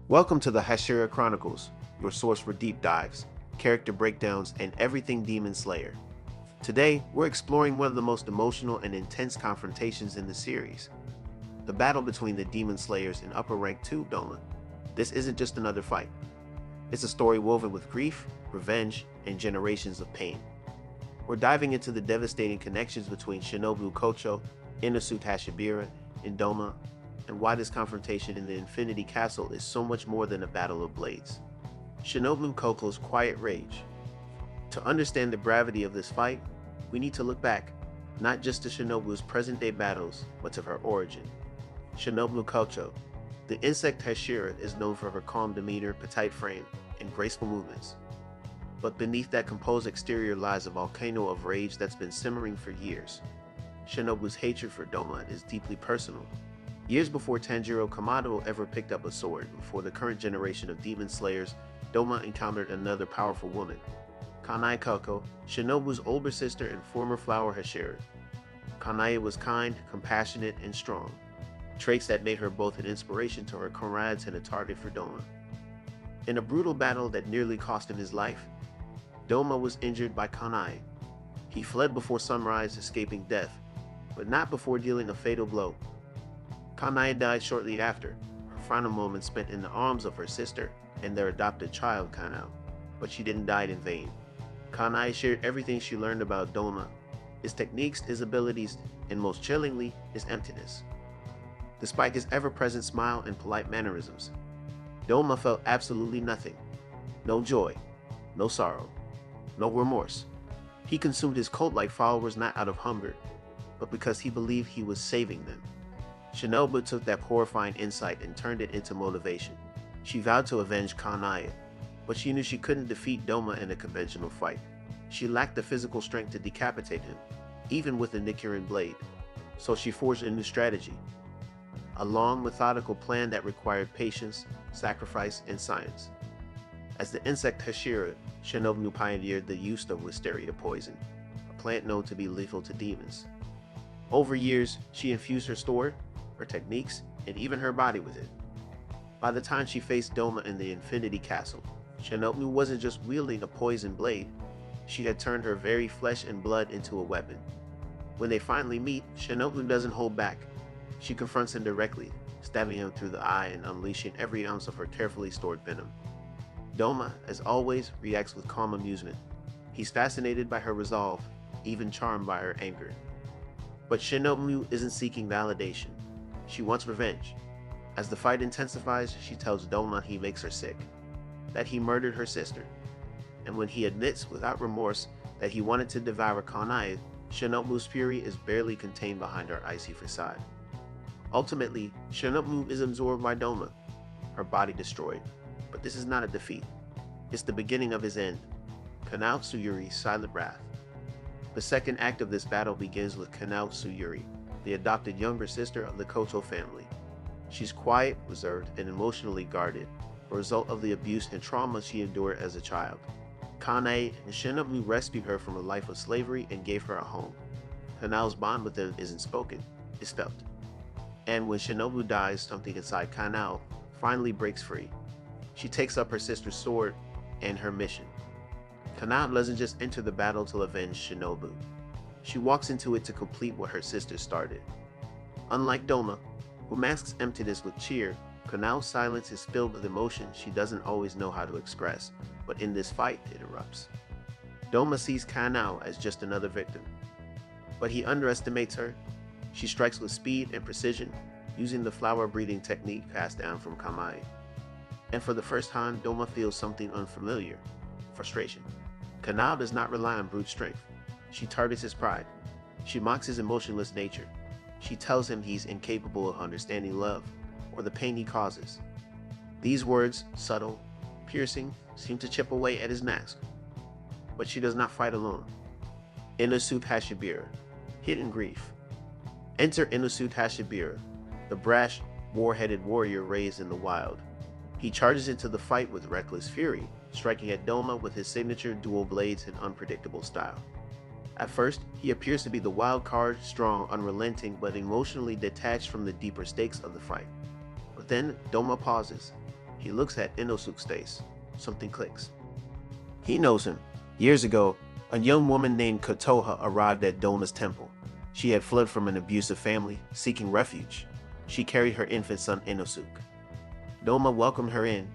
Welcome to the Hashira Chronicles, your source for deep dives, character breakdowns, and everything Demon Slayer. Today, we're exploring one of the most emotional and intense confrontations in the series, the battle between the Demon Slayers and Upper Rank 2 Doma. This isn't just another fight. It's a story woven with grief, revenge, and generations of pain. We're diving into the devastating connections between Shinobu Kocho, Inosuke Hashibira, and Doma, and why this confrontation in the Infinity Castle is so much more than a battle of blades. Shinobu Kocho's quiet rage. To understand the gravity of this fight, we need to look back, not just to Shinobu's present-day battles, but to her origin. Shinobu Kocho. The insect Hashira is known for her calm demeanor, petite frame, and graceful movements. But beneath that composed exterior lies a volcano of rage that's been simmering for years. Shinobu's hatred for Doma is deeply personal. Years before Tanjiro Kamado ever picked up a sword, before the current generation of demon slayers, Doma encountered another powerful woman, Kanae Kocho, Shinobu's older sister and former flower Hashira. Kanae was kind, compassionate, and strong, traits that made her both an inspiration to her comrades and a target for Doma. In a brutal battle that nearly cost him his life, Doma was injured by Kanae. He fled before sunrise, escaping death, but not before dealing a fatal blow. Kanae died shortly after, her final moments spent in the arms of her sister and their adopted child Kanao, but she didn't die in vain. Kanae shared everything she learned about Doma, his techniques, his abilities, and most chillingly, his emptiness. Despite his ever-present smile and polite mannerisms, Doma felt absolutely nothing. No joy, no sorrow, no remorse. He consumed his cult-like followers not out of hunger, but because he believed he was saving them. Shinobu took that horrifying insight and turned it into motivation. She vowed to avenge Kanae, but she knew she couldn't defeat Doma in a conventional fight. She lacked the physical strength to decapitate him, even with a Nichiren blade. So she forged a new strategy. A long, methodical plan that required patience, sacrifice, and science. As the insect Hashira, Shinobu pioneered the use of wisteria poison, a plant known to be lethal to demons. Over years, she infused her sword, her techniques, and even her body with it. By the time she faced Doma in the Infinity Castle, Shinobu wasn't just wielding a poison blade, she had turned her very flesh and blood into a weapon. When they finally meet, Shinobu doesn't hold back. She confronts him directly, stabbing him through the eye and unleashing every ounce of her carefully stored venom. Doma, as always, reacts with calm amusement. He's fascinated by her resolve, even charmed by her anger. But Shinobu isn't seeking validation. She wants revenge. As the fight intensifies, she tells Doma he makes her sick, that he murdered her sister. And when he admits without remorse that he wanted to devour Kanae, Shinobu's fury is barely contained behind her icy facade. Ultimately, Shinobu is absorbed by Doma, her body destroyed. But this is not a defeat. It's the beginning of his end. Kanao Tsuyuri's silent wrath. The second act of this battle begins with Kanao Tsuyuri, the adopted younger sister of the Kocho family. She's quiet, reserved, and emotionally guarded, a result of the abuse and trauma she endured as a child. Kanae and Shinobu rescued her from a life of slavery and gave her a home. Kanao's bond with them isn't spoken, it's felt. And when Shinobu dies, something inside Kanao finally breaks free. She takes up her sister's sword and her mission. Kanao doesn't just enter the battle to avenge Shinobu. She walks into it to complete what her sister started. Unlike Doma, who masks emptiness with cheer, Kanao's silence is filled with emotion she doesn't always know how to express, but in this fight it erupts. Doma sees Kanao as just another victim, but he underestimates her. She strikes with speed and precision, using the flower-breathing technique passed down from Kamae. And for the first time, Doma feels something unfamiliar: frustration. Kanao does not rely on brute strength. She targets his pride. She mocks his emotionless nature. She tells him he's incapable of understanding love or the pain he causes. These words, subtle, piercing, seem to chip away at his mask. But she does not fight alone. Inosuke Hashibira, hidden grief. Enter Inosuke Hashibira, the brash, war-headed warrior raised in the wild. He charges into the fight with reckless fury, striking at Doma with his signature dual blades and unpredictable style. At first, he appears to be the wild card, strong, unrelenting, but emotionally detached from the deeper stakes of the fight. But then, Doma pauses. He looks at Inosuke's face. Something clicks. He knows him. Years ago, a young woman named Kotoha arrived at Doma's temple. She had fled from an abusive family, seeking refuge. She carried her infant son Inosuke. Doma welcomed her in,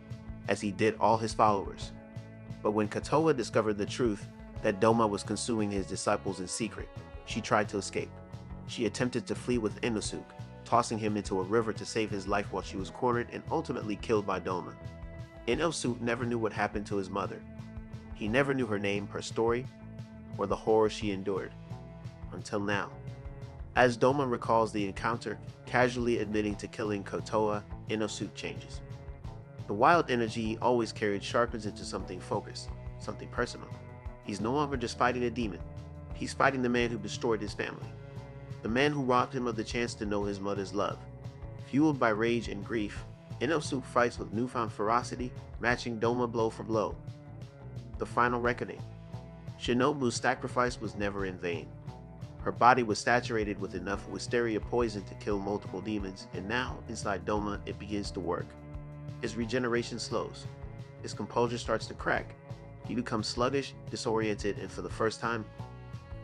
as he did all his followers. But when Kotoha discovered the truth that Doma was consuming his disciples in secret, she tried to escape. She attempted to flee with Inosuke, tossing him into a river to save his life while she was cornered and ultimately killed by Doma. Inosuke never knew what happened to his mother. He never knew her name, her story, or the horror she endured. Until now. As Doma recalls the encounter, casually admitting to killing Kotoha, Inosuke changes. The wild energy he always carried sharpens into something focused, something personal. He's no longer just fighting a demon. He's fighting the man who destroyed his family. The man who robbed him of the chance to know his mother's love. Fueled by rage and grief, Inosuke fights with newfound ferocity, matching Doma blow for blow. The final reckoning. Shinobu's sacrifice was never in vain. Her body was saturated with enough wisteria poison to kill multiple demons, and now, inside Doma, it begins to work. His regeneration slows. His composure starts to crack. He becomes sluggish, disoriented, and for the first time,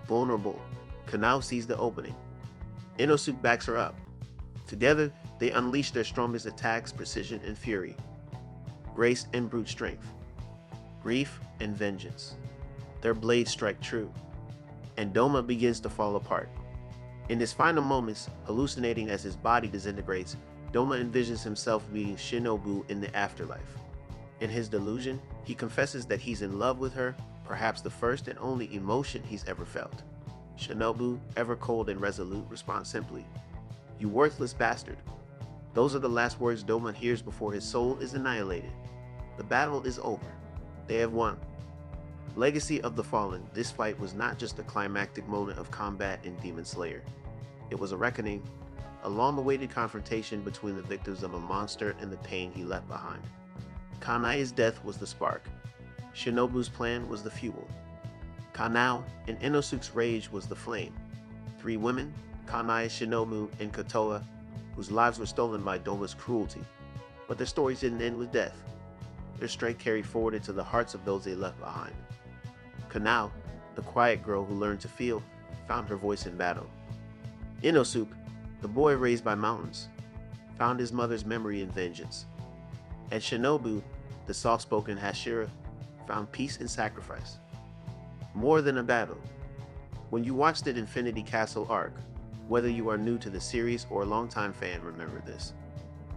vulnerable. Kanao sees the opening. Inosuke backs her up. Together, they unleash their strongest attacks, precision and fury. Grace and brute strength. Grief and vengeance. Their blades strike true. And Doma begins to fall apart. In his final moments, hallucinating as his body disintegrates, Doma envisions himself meeting Shinobu in the afterlife. In his delusion, he confesses that he's in love with her, perhaps the first and only emotion he's ever felt. Shinobu, ever cold and resolute, responds simply, "You worthless bastard." Those are the last words Doma hears before his soul is annihilated. The battle is over. They have won. Legacy of the Fallen, this fight was not just a climactic moment of combat in Demon Slayer. It was a reckoning, a long-awaited confrontation between the victims of a monster and the pain he left behind. Kanae's death was the spark. Shinobu's plan was the fuel. Kanao and Inosuke's rage was the flame. Three women, Kanae, Shinobu, and Kotoha, whose lives were stolen by Doma's cruelty. But their stories didn't end with death. Their strength carried forward into the hearts of those they left behind. Kanao, the quiet girl who learned to feel, found her voice in battle. Inosuke, the boy raised by mountains, found his mother's memory in vengeance. And Shinobu, the soft-spoken Hashira, found peace in sacrifice. More than a battle. When you watch the Infinity Castle arc, whether you are new to the series or a longtime fan, remember this.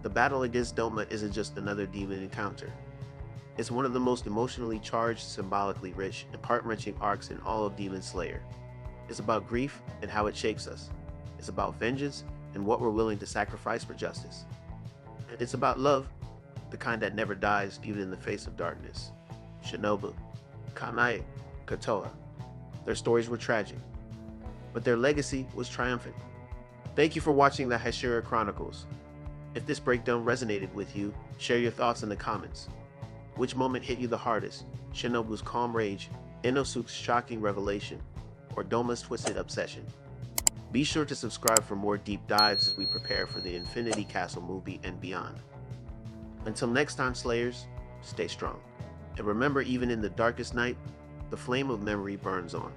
The battle against Doma isn't just another demon encounter. It's one of the most emotionally charged, symbolically rich, and heart-wrenching arcs in all of Demon Slayer. It's about grief and how it shapes us. It's about vengeance and what we're willing to sacrifice for justice. And it's about love, the kind that never dies even in the face of darkness. Shinobu, Kanae, Kotoha. Their stories were tragic, but their legacy was triumphant. Thank you for watching the Hashira Chronicles. If this breakdown resonated with you, share your thoughts in the comments. Which moment hit you the hardest? Shinobu's calm rage, Inosuke's shocking revelation, or Doma's twisted obsession? Be sure to subscribe for more deep dives as we prepare for the Infinity Castle movie and beyond. Until next time, Slayers, stay strong. And remember, even in the darkest night, the flame of memory burns on.